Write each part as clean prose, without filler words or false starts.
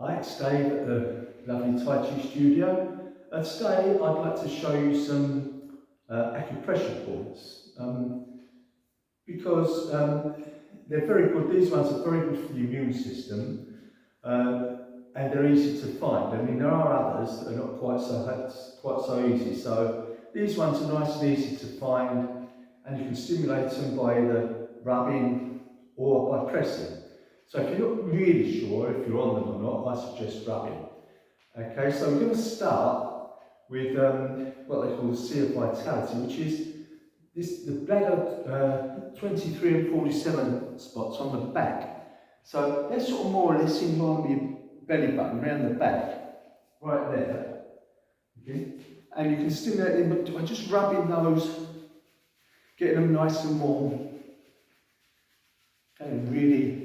Hi, it's Dave at the lovely Tai Chi studio. Today I'd like to show you some acupressure points because they're very good. These ones are very good for the immune system and they're easy to find. I mean, there are others that are not quite so easy. So these ones are nice and easy to find, and you can stimulate them by either rubbing or by pressing. So if you're not really sure if you're on them or not, I suggest rubbing. Okay, so we're going to start with what they call the Sea of Vitality, which is the bladder 23 and 47 spots on the back. So they're sort of more or less in line with your belly button, around the back, right there. Okay, and you can stimulate them by just rubbing those, getting them nice and warm, and really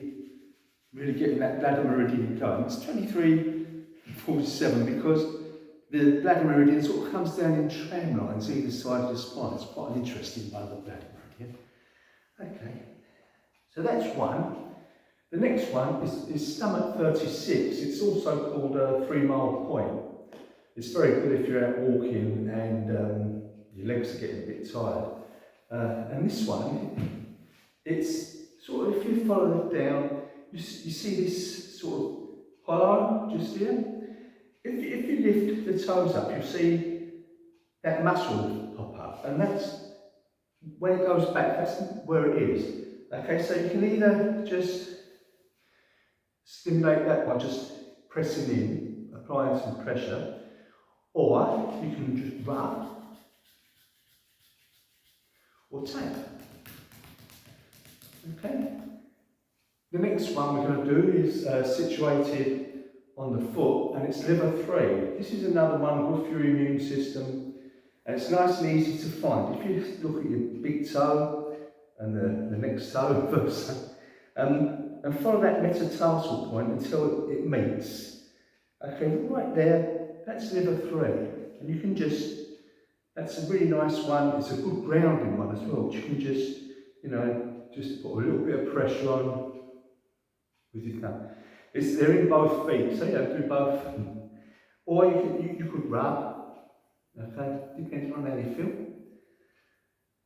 getting that bladder meridian going. It's 23 and 47 because the bladder meridian sort of comes down in tram lines either side of the spine. It's quite an interesting one, the bladder meridian. Okay, so that's one. The next one is stomach 36. It's also called a 3 mile point. It's very good if you're out walking and your legs are getting a bit tired. And this one, it's sort of, if you follow it down, you see this sort of hollow just here. If you lift the toes up, you see that muscle pop up, and that's when it goes back, that's where it is. Okay, so you can either just stimulate that by just pressing in, applying some pressure, or you can just rub or tap. Okay. The next one we're going to do is situated on the foot, and it's liver 3. This is another one good for your immune system, and it's nice and easy to find. If you look at your big toe and the next toe first, and follow that metatarsal point until it meets. Okay, right there, that's liver 3, and you can just, that's a really nice one. It's a good grounding one as well, which you can just, just put a little bit of pressure on with your thumb. They're in both feet, so do both. Or you could rub, okay, depends on how you feel.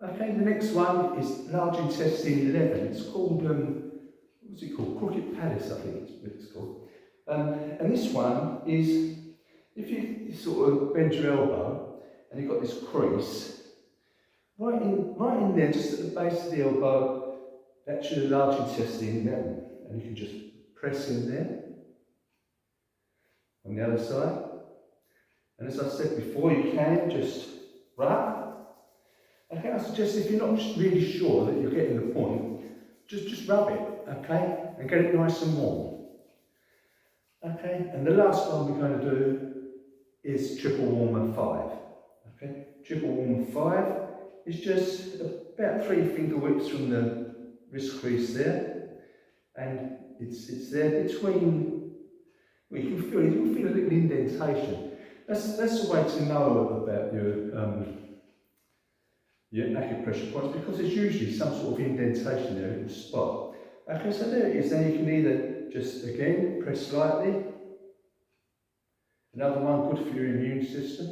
Okay, the next one is large intestine 11. It's called, what's it called? Crooked palace, I think it's what it's called. And this one is, if you sort of bend your elbow and you've got this crease, right in there, just at the base of the elbow, that's your large intestine 11. And you can just press in there. On the other side. And as I said before, you can just rub. Okay, I suggest if you're not really sure that you're getting the point, just rub it, okay, and get it nice and warm. Okay, and the last one we're going to do is triple warmer 5. Okay, triple warmer 5 is just about 3 finger widths from the wrist crease there, and it's there between. Well, you can feel a little indentation. That's the way to know about your acupressure points, because there's usually some sort of indentation there in the spot. Okay, so there it is. Then you can either just again press slightly. Another one good for your immune system.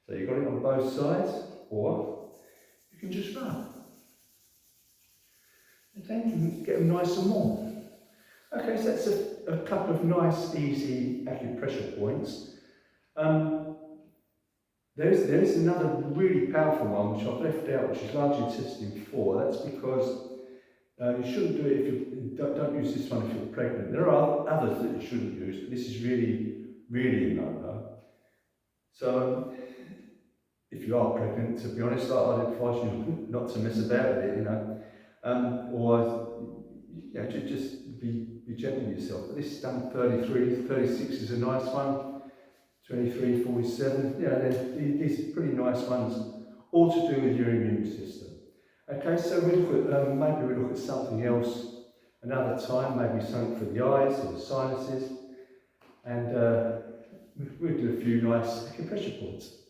So you've got it on both sides, or you can just rub. Okay, you can get them nice and warm. Okay, so that's a couple of nice, easy acupressure points. There is another really powerful one which I've left out, which is large intestine 4. That's because you shouldn't do it if you don't use this one if you're pregnant. There are others that you shouldn't use, but this is really no-no. So if you are pregnant, to be honest, I'd advise you not to mess about with it, or just be gentle with yourself. But this is done 33, 36 is a nice one, 23, 47, these are pretty nice ones, all to do with your immune system. Okay, so we look at, maybe we look at something else another time, maybe something for the eyes or the sinuses, and we'll do a few nice acupressure points.